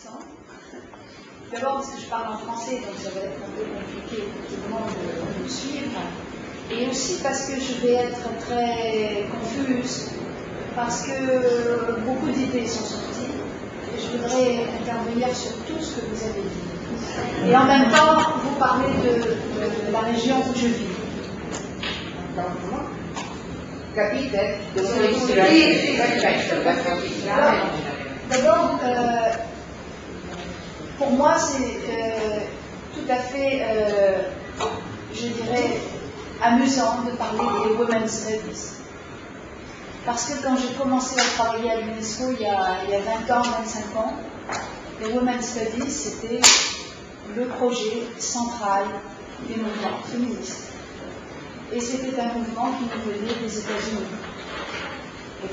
accent. D'abord parce que je parle en français, donc ça va être un peu compliqué pour tout le monde de me suivre. Et aussi parce que je vais être très confuse, parce que beaucoup d'idées sont sorties. Et je voudrais intervenir sur tout ce que vous avez dit. Et en même temps, vous parlez de la région où je vis. Capite? D'abord, pour moi, c'est tout à fait, je dirais, amusant de parler des Women's Studies. Parce que quand j'ai commencé à travailler à l'UNESCO il y a 20 ans, 25 ans, les Women's Studies, c'était le projet central des mouvements féministes. Et c'était un mouvement qui nous venait des États-Unis. Les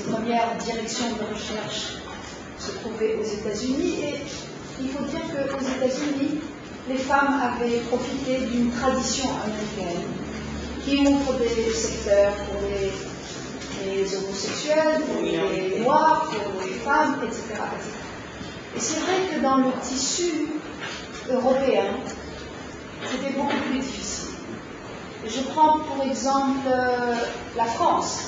premières directions de recherche se trouvaient aux États-Unis, et il faut dire qu'aux États-Unis, les femmes avaient profité d'une tradition américaine qui ouvre des secteurs pour les homosexuels, pour les noirs, pour les femmes, etc. Et c'est vrai que dans le tissu européen, c'était beaucoup plus difficile. Je prends pour exemple la France,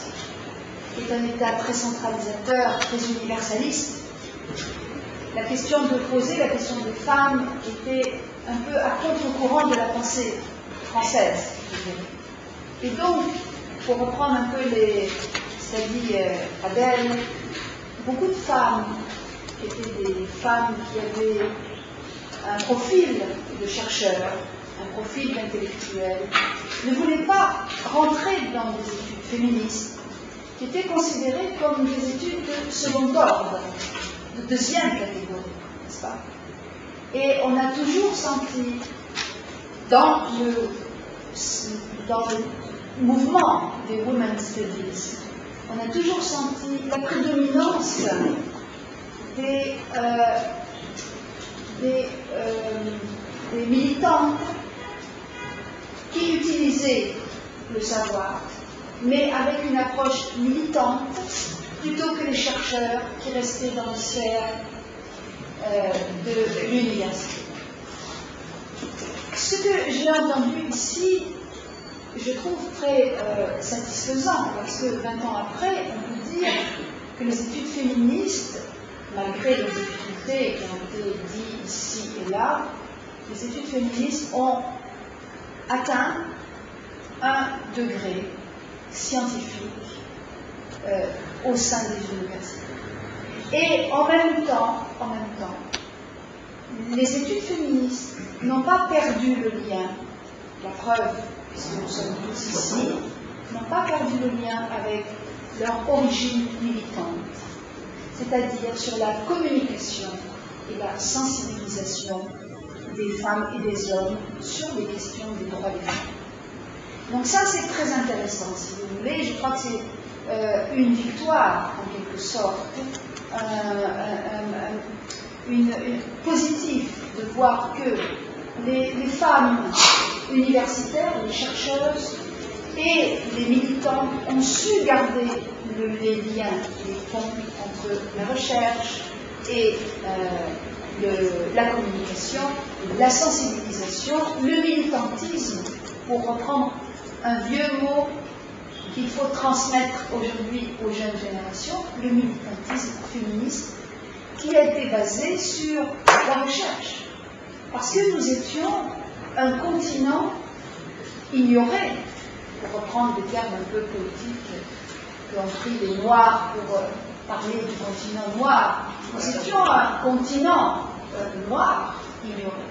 qui est un État très centralisateur, très universaliste. La question de poser la question des femmes était un peu à contre-courant de la pensée française. Et donc, pour reprendre un peu ce qu'a dit Adèle, beaucoup de femmes qui étaient des femmes qui avaient un profil de chercheur, un profil d'intellectuel, ne voulaient pas rentrer dans des études féministes qui étaient considérées comme des études de second ordre, de deuxième catégorie, n'est-ce pas? Et on a toujours senti dans le mouvement des Women's Studies, on a toujours senti la prédominance des militantes qui utilisaient le savoir, mais avec une approche militante, plutôt que les chercheurs qui restaient dans le sphère de l'université. Ce que j'ai entendu ici, je trouve très satisfaisant, parce que 20 ans après, on peut dire que les études féministes, malgré les difficultés qui ont été dites ici et là, les études féministes ont atteint un degré scientifique au sein des universités. Et en même temps, les études féministes n'ont pas perdu le lien, la preuve, puisque nous sommes tous ici, n'ont pas perdu le lien avec leur origine militante, c'est-à-dire sur la communication et la sensibilisation des femmes et des hommes sur les questions des droits des femmes. Donc ça, c'est très intéressant, si vous voulez. Je crois que c'est une victoire, en quelque sorte, une positive de voir que les femmes universitaires, les chercheuses et les militantes ont su garder les liens, les ponts entre la recherche et la communication, la sensibilisation, le militantisme, pour reprendre un vieux mot qu'il faut transmettre aujourd'hui aux jeunes générations, le militantisme féministe, qui a été basé sur la recherche. Parce que nous étions un continent ignoré, pour reprendre des termes un peu politiques qu'ont pris les Noirs pour parler du continent noir. Nous étions un continent noir ignoré.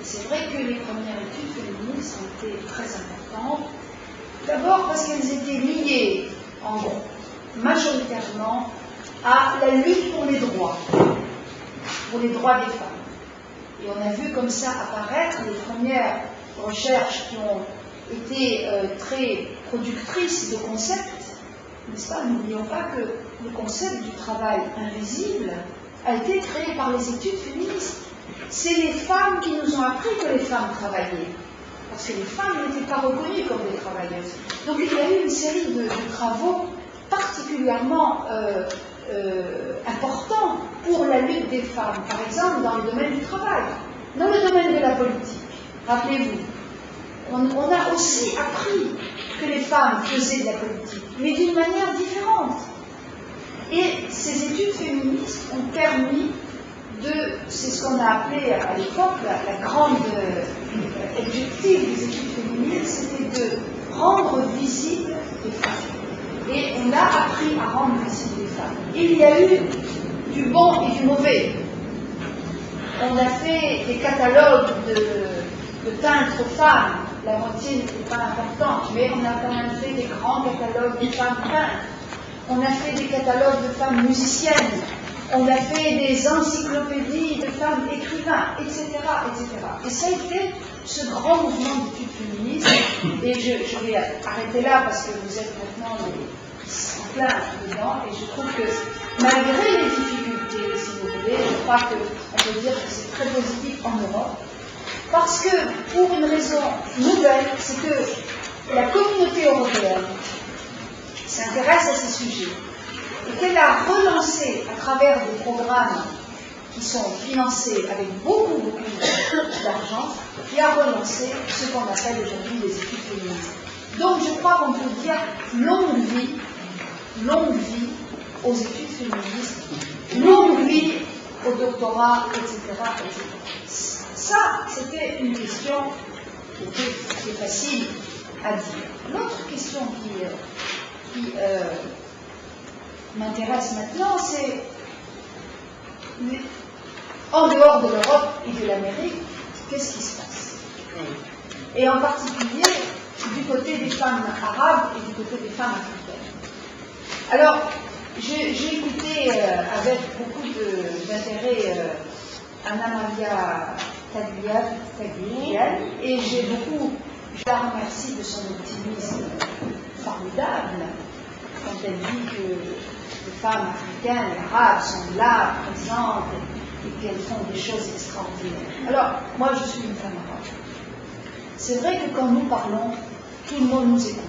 C'est vrai que les premières études féministes ont été très importantes. D'abord parce qu'elles étaient liées, en gros, majoritairement à la lutte pour les droits des femmes. Et on a vu comme ça apparaître les premières recherches qui ont été très productrices de concepts, n'est-ce pas? N'oublions pas que le concept du travail invisible a été créé par les études féministes. C'est les femmes qui nous ont appris que les femmes travaillaient, parce que les femmes n'étaient pas reconnues comme des travailleuses. Donc il y a eu une série de travaux particulièrement important pour la lutte des femmes, par exemple dans le domaine du travail, dans le domaine de la politique. Rappelez-vous, on a aussi appris que les femmes faisaient de la politique, mais d'une manière différente. Et ces études féministes ont permis c'est ce qu'on a appelé à l'époque la grande objectif des études féministes, c'était de rendre visibles les femmes. Et on a appris à rendre visibles les femmes. Il y a eu du bon et du mauvais. On a fait des catalogues de peintres femmes. La moitié n'était pas importante, mais on a quand même fait des grands catalogues de femmes peintres. On a fait des catalogues de femmes musiciennes. On a fait des encyclopédies de femmes écrivains, etc., etc. Et ça a été ce grand mouvement d'études féministes. Et je vais arrêter là parce que vous êtes maintenant en plein dedans. Et je trouve que malgré les difficultés, si vous voulez, je crois qu'on peut dire que c'est très positif en Europe. Parce que, pour une raison nouvelle, c'est que la communauté européenne s'intéresse à ces sujets. Et qu'elle a relancé à travers des programmes qui sont financés avec beaucoup d'argent, qui a relancé ce qu'on appelle aujourd'hui les études féministes. Donc je crois qu'on peut dire longue vie aux études féministes, longue vie au doctorat, etc., etc. Ça, c'était une question qui est facile à dire. L'autre question qui m'intéresse maintenant, c'est en dehors de l'Europe et de l'Amérique, qu'est-ce qui se passe? Et en particulier du côté des femmes arabes et du côté des femmes africaines. Alors, j'ai écouté avec beaucoup d'intérêt Anna Maria Tagliani, et je la remercie de son optimisme formidable quand elle dit que les femmes africaines et arabes sont là, présentes, et qu'elles font des choses extraordinaires. Alors, moi je suis une femme arabe. C'est vrai que quand nous parlons, tout le monde nous écoute,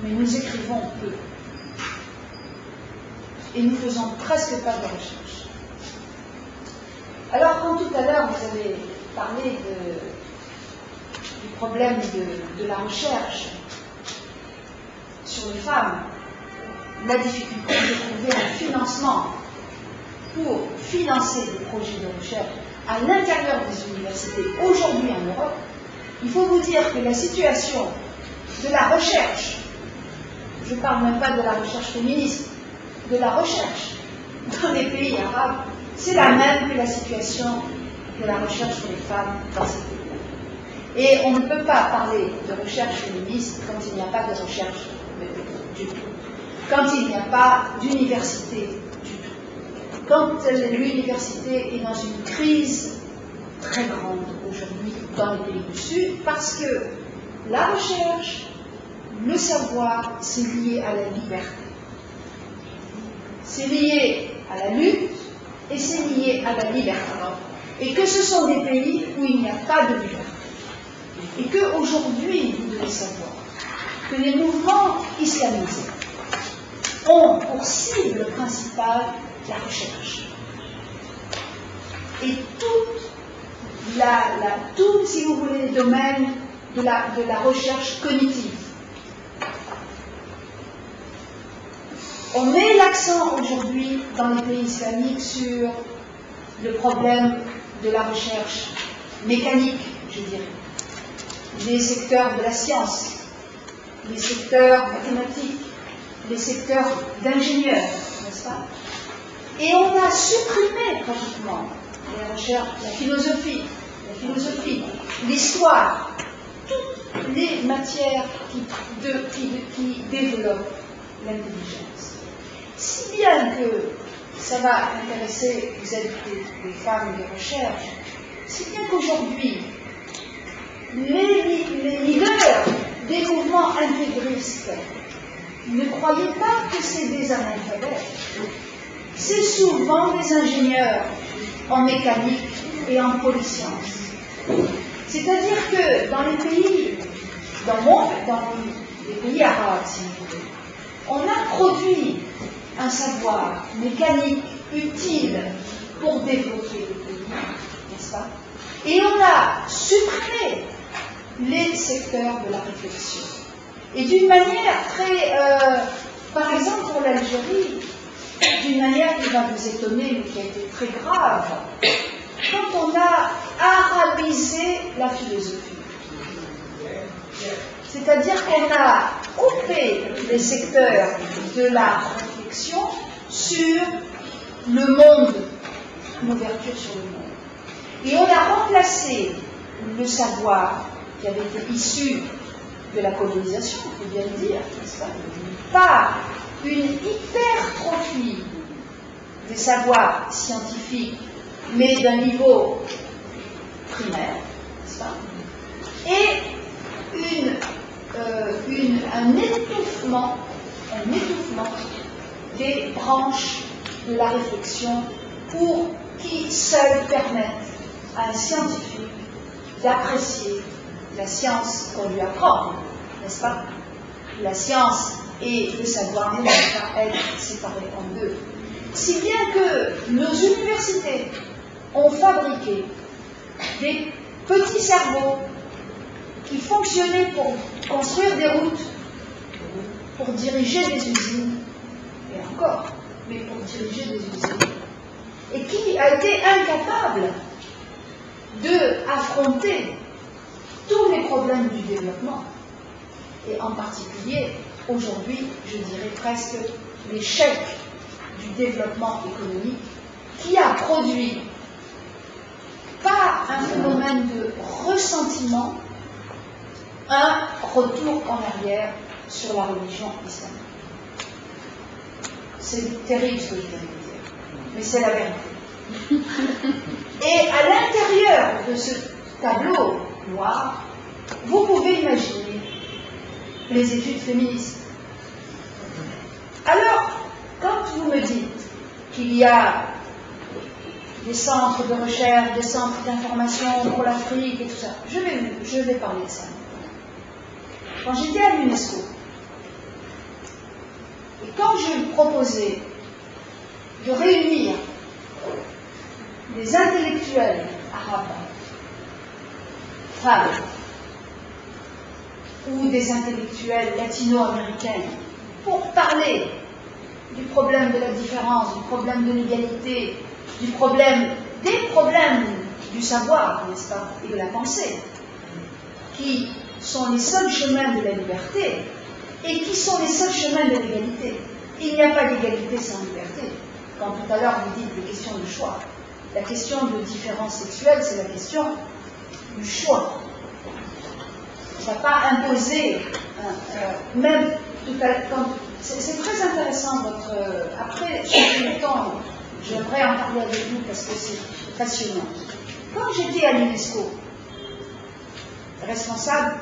mais nous écrivons peu. Et nous faisons presque pas de recherche. Alors, quand tout à l'heure vous avez parlé du problème de la recherche sur les femmes, la difficulté de trouver un financement pour financer des projets de recherche à l'intérieur des universités aujourd'hui en Europe, il faut vous dire que la situation de la recherche, je ne parle même pas de la recherche féministe, de la recherche dans les pays arabes, c'est la même que la situation de la recherche pour les femmes dans ces pays-là. Et on ne peut pas parler de recherche féministe quand il n'y a pas de recherche du tout. Quand il n'y a pas d'université du tout. Quand l'université est dans une crise très grande aujourd'hui dans les pays du Sud, parce que la recherche, le savoir, c'est lié à la liberté. C'est lié à la lutte et c'est lié à la liberté. Et que ce sont des pays où il n'y a pas de liberté. Et qu'aujourd'hui, vous devez savoir que les mouvements islamisés ont pour cible principale la recherche. Et tout, si vous voulez, les domaines de la recherche cognitive. On met l'accent aujourd'hui dans les pays islamiques sur le problème de la recherche mécanique, je dirais, les secteurs de la science, les secteurs mathématiques, les secteurs d'ingénieurs, n'est-ce pas? Et on a supprimé pratiquement les recherches, la philosophie, l'histoire, toutes les matières qui développent l'intelligence. Si bien que ça va intéresser, vous êtes des femmes de recherche, si bien qu'aujourd'hui, les leaders des mouvements intégristes, ne croyez pas que c'est des analphabètes. C'est souvent des ingénieurs en mécanique et en polysciences. C'est-à-dire que dans les pays, dans les pays arabes, si vous voulez, on a produit un savoir mécanique utile pour développer le pays, n'est-ce pas? Et on a supprimé les secteurs de la réflexion. Et d'une manière très, par exemple pour l'Algérie, d'une manière qui va vous étonner, mais qui a été très grave, quand on a arabisé la philosophie. C'est-à-dire qu'on a coupé les secteurs de la réflexion sur le monde, l'ouverture sur le monde. Et on a remplacé le savoir qui avait été issu de la colonisation, il faut bien le dire, n'est-ce pas, par une hypertrophie des savoirs scientifiques, mais d'un niveau primaire, n'est-ce pas, et un étouffement des branches de la réflexion pour qui seules permettent à un scientifique d'apprécier la science qu'on lui apprend, n'est-ce pas? La science et le savoir ne doivent pas être séparés en deux. Si bien que nos universités ont fabriqué des petits cerveaux qui fonctionnaient pour construire des routes, pour diriger des usines, et encore, mais pour diriger des usines, et qui a été incapable d'affronter tous les problèmes du développement, et en particulier, aujourd'hui, je dirais presque l'échec du développement économique, qui a produit pas un phénomène de ressentiment, un retour en arrière sur la religion islamique. C'est terrible ce que je viens de dire, mais c'est la vérité. Et à l'intérieur de ce tableau noir, vous pouvez imaginer les études féministes. Alors, quand vous me dites qu'il y a des centres de recherche, des centres d'information pour l'Afrique et tout ça, je vais parler de ça. Quand j'étais à l'UNESCO, et quand je proposais de réunir des intellectuels arabes, femmes, ou des intellectuels latino-américains, pour parler du problème de la différence, du problème de l'égalité, des problèmes du savoir, n'est-ce pas, et de la pensée, qui sont les seuls chemins de la liberté et qui sont les seuls chemins de l'égalité. Il n'y a pas d'égalité sans liberté. Quand tout à l'heure vous dites les questions de choix, la question de différence sexuelle, c'est la question du choix. On ne va pas imposer, même tout à l'heure, c'est très intéressant votre... après, j'ai le temps, j'aimerais en parler avec vous parce que c'est passionnant. Quand j'étais à l'UNESCO, responsable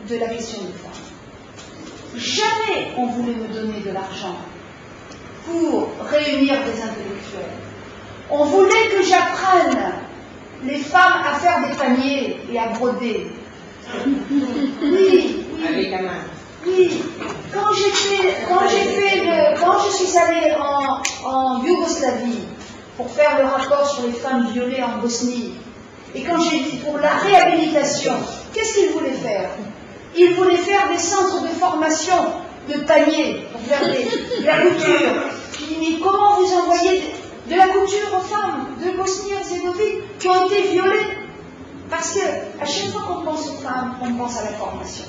de la question des femmes, jamais on voulait me donner de l'argent pour réunir des intellectuels. On voulait que j'apprenne les femmes à faire des paniers et à broder. Oui, avec la main. Oui, quand je suis allée en Yougoslavie pour faire le rapport sur les femmes violées en Bosnie, et quand j'ai dit pour la réhabilitation, qu'est-ce qu'ils voulaient faire? Ils voulaient faire des centres de formation de paniers pour faire de la couture. Je dis, mais comment vous envoyez de la couture aux femmes de Bosnie-Herzégovine qui ont été violées? Parce que à chaque fois qu'on pense aux femmes, on pense à la formation.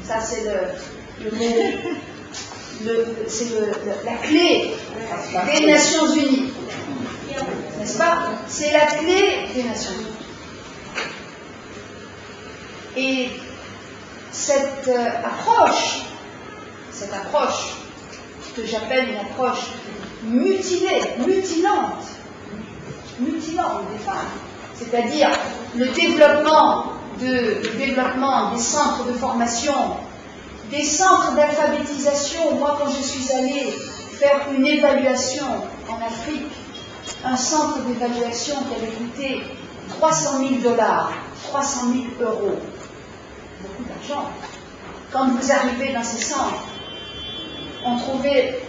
Ça, c'est la clé des Nations Unies. N'est-ce pas? C'est la clé des Nations Unies. Et cette approche que j'appelle une approche mutilante des femmes, c'est-à-dire le développement des centres de formation, des centres d'alphabétisation. Moi, quand je suis allée faire une évaluation en Afrique, un centre d'évaluation qui avait coûté 300 000 $, 300 000 €, beaucoup d'argent. Quand vous arrivez dans ces centres, on trouvait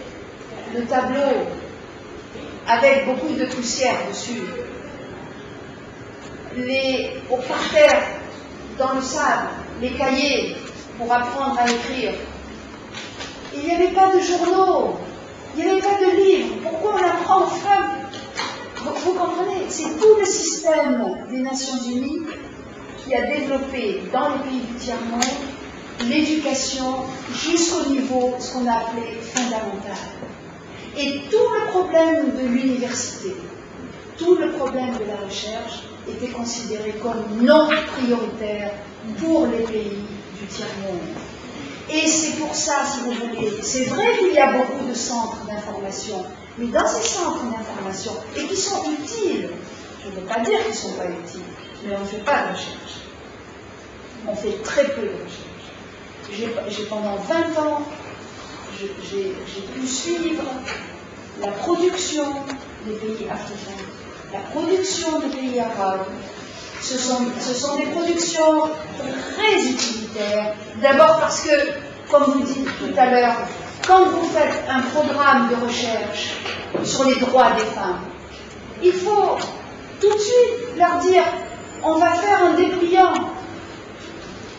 le tableau avec beaucoup de poussière dessus, au parterre, dans le sable, les cahiers pour apprendre à écrire. Il n'y avait pas de journaux, il n'y avait pas de livres. Pourquoi on apprend aux femmes? Vous comprenez? C'est tout le système des Nations Unies qui a développé dans les pays du tiers-monde l'éducation jusqu'au niveau, ce qu'on a appelé fondamental. Et tout le problème de l'université, tout le problème de la recherche était considéré comme non prioritaire pour les pays du tiers-monde. Et c'est pour ça, si vous voulez, c'est vrai qu'il y a beaucoup de centres d'information, mais dans ces centres d'information, et qui sont utiles, je ne veux pas dire qu'ils ne sont pas utiles, mais on ne fait pas de recherche. On fait très peu de recherche. J'ai pendant 20 ans, j'ai pu suivre la production des pays africains, la production des pays arabes. Ce sont des productions très utilitaires. D'abord parce que, comme vous dites tout à l'heure, quand vous faites un programme de recherche sur les droits des femmes, il faut tout de suite leur dire, on va faire un dépliant,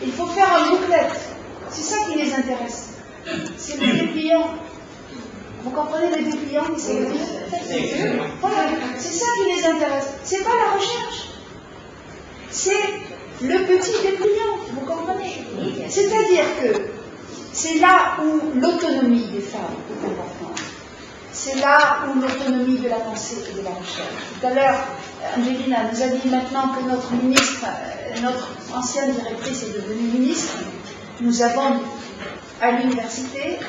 il faut faire un booklet. C'est ça qui les intéresse. C'est le dépliant. Vous comprenez les dépliants qui c'est Voilà, c'est ça qui les intéresse. C'est pas la recherche. C'est le petit dépliant, vous comprenez? C'est-à-dire que c'est là où l'autonomie des femmes est importante. C'est là où l'autonomie de la pensée et de la recherche. Tout à l'heure, Angelina nous a dit maintenant que notre ministre, notre ancienne directrice est devenue ministre. Nous avons à l'université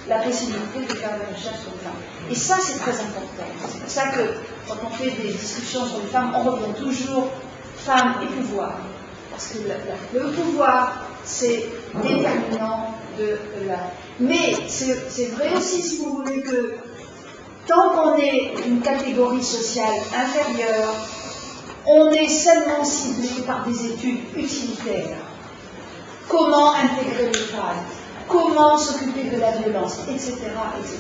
la possibilité de faire des recherches sur les femmes. Et ça, c'est très important. C'est pour ça que quand on fait des discussions sur les femmes, on revient toujours femmes et pouvoir. Parce que le pouvoir, c'est déterminant de la... Mais c'est vrai aussi, si vous voulez, que tant qu'on est une catégorie sociale inférieure, on est seulement ciblé par des études utilitaires. Comment intégrer les femmes, comment s'occuper de la violence, etc., etc.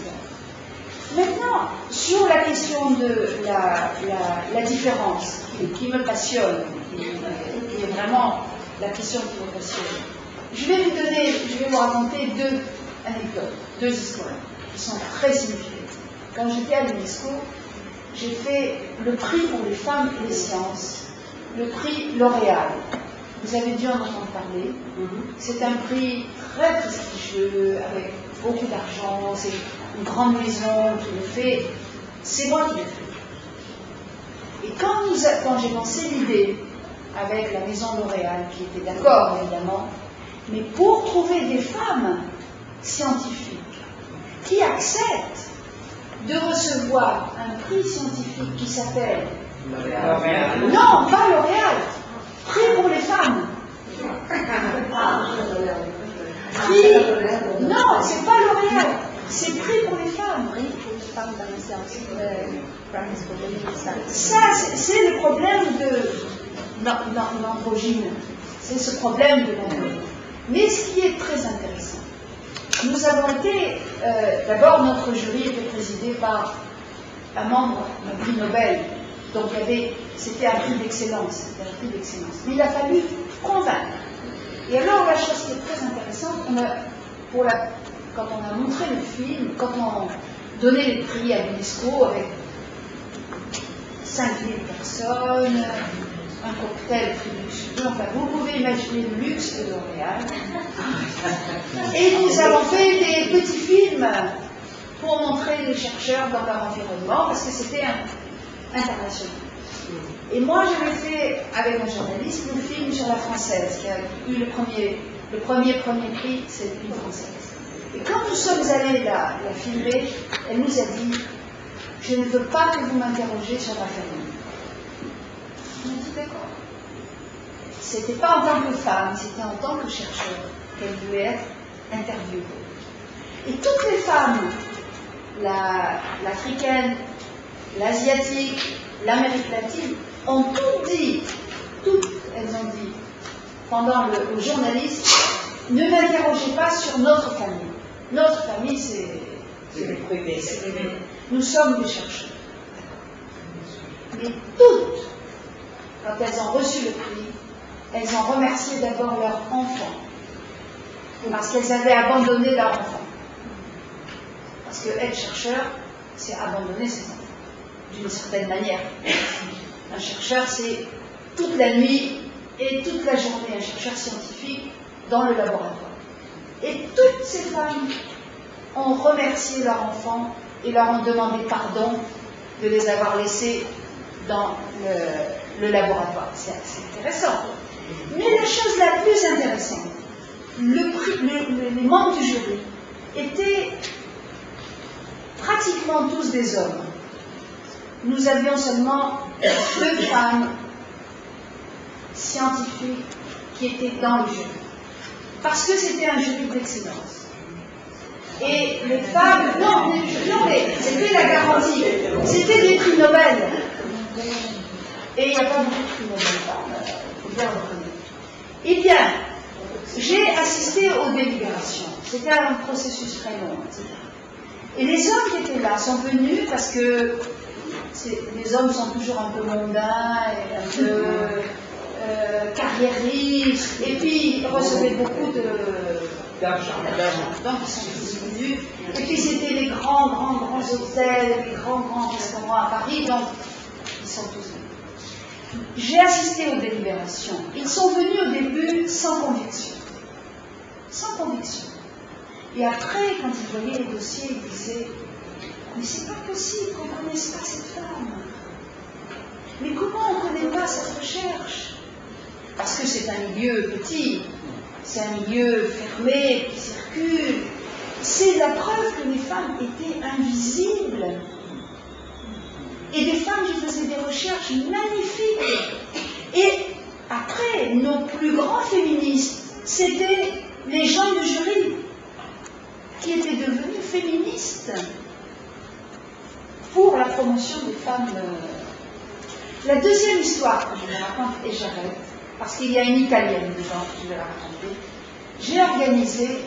Maintenant, sur la question de la différence, qui me passionne, qui est vraiment la question qui me passionne, je vais vous raconter deux anecdotes, deux histoires, qui sont très significatives. Quand j'étais à l'UNESCO, j'ai fait le prix pour les femmes et les sciences, le prix L'Oréal. Vous avez dû en entendre parler. C'est un prix très prestigieux, avec beaucoup d'argent, c'est une grande maison qui le fait. C'est moi qui l'ai fait. Et quand j'ai lancé l'idée avec la maison L'Oréal, qui était d'accord évidemment, mais pour trouver des femmes scientifiques qui acceptent de recevoir un prix scientifique qui s'appelle L'Oréal. Non, pas L'Oréal. Prix pour les femmes. Non, c'est pas L'Oréal. C'est prix pour les femmes. Prix pour les femmes dans les sciences. Ça, c'est le problème de l'androgyne. C'est ce problème de l'androgyne. Mais ce qui est très intéressant, nous avons été, d'abord notre jury était présidé par un membre d'un prix Nobel. Donc c'était un prix d'excellence, Mais il a fallu convaincre. Et alors la chose qui est très intéressante, quand on a montré le film, quand on donnait les prix à l'UNESCO avec 5000 personnes, un cocktail très luxueux, enfin vous pouvez imaginer le luxe de L'Oréal. Et nous avons fait des petits films pour montrer les chercheurs dans leur environnement, parce que c'était international. Et moi, j'avais fait, avec un journaliste, le film sur la française, qui a eu le premier prix, c'est le prix française. Et quand nous sommes allés la filmer, elle nous a dit, je ne veux pas que vous m'interrogiez sur ma famille. On a dit d'accord. C'était pas en tant que femme, c'était en tant que chercheur qu'elle voulait être interviewée. Et toutes les femmes, l'africaine, l'asiatique, l'Amérique latine, ont toutes elles ont dit, pendant le journaliste, ne m'interrogez pas sur notre famille. Notre famille, C'est le privé. C'est privé. Nous sommes des chercheurs. Mais toutes, quand elles ont reçu le prix, elles ont remercié d'abord leur enfant. Parce qu'elles avaient abandonné leur enfant. Parce que être chercheur, c'est abandonner ses enfants, d'une certaine manière. Un chercheur, c'est toute la nuit et toute la journée, un chercheur scientifique dans le laboratoire. Et toutes ces femmes ont remercié leur enfant et leur ont demandé pardon de les avoir laissés dans le laboratoire. C'est intéressant. Mais la chose la plus intéressante, les membres du jury étaient pratiquement tous des hommes. Nous avions seulement 2 femmes scientifiques qui étaient dans le jury. Parce que c'était un jury d'excellence. Et les femmes, non mais c'était la garantie. C'était des prix Nobel. Et il n'y a pas beaucoup de prix Nobel, il faut bien le reconnaître. Eh bien, j'ai assisté aux délibérations. C'était un processus très long, etc. Et les hommes qui étaient là sont venus parce que les hommes sont toujours un peu mondains et un peu carriéristes, et puis ils recevaient beaucoup d'argent. Donc ils sont tous venus. Et puis c'était les grands hôtels, les grands restaurants à Paris, donc ils sont tous venus. J'ai assisté aux délibérations. Ils sont venus au début sans conviction. Sans conviction. Et après, quand ils voyaient les dossiers, ils disaient « Mais c'est pas possible qu'on ne connaisse pas cette femme. Mais comment on ne connaît pas cette recherche ?» Parce que c'est un milieu petit, c'est un milieu fermé qui circule. C'est la preuve que les femmes étaient invisibles. Et des femmes qui faisaient des recherches magnifiques. Et après, nos plus grands féministes, c'était les gens du jury qui étaient devenus féministes pour la promotion des femmes. La deuxième histoire que je vous raconte, et j'arrête, parce qu'il y a une Italienne dedans, je vais la raconter. J'ai organisé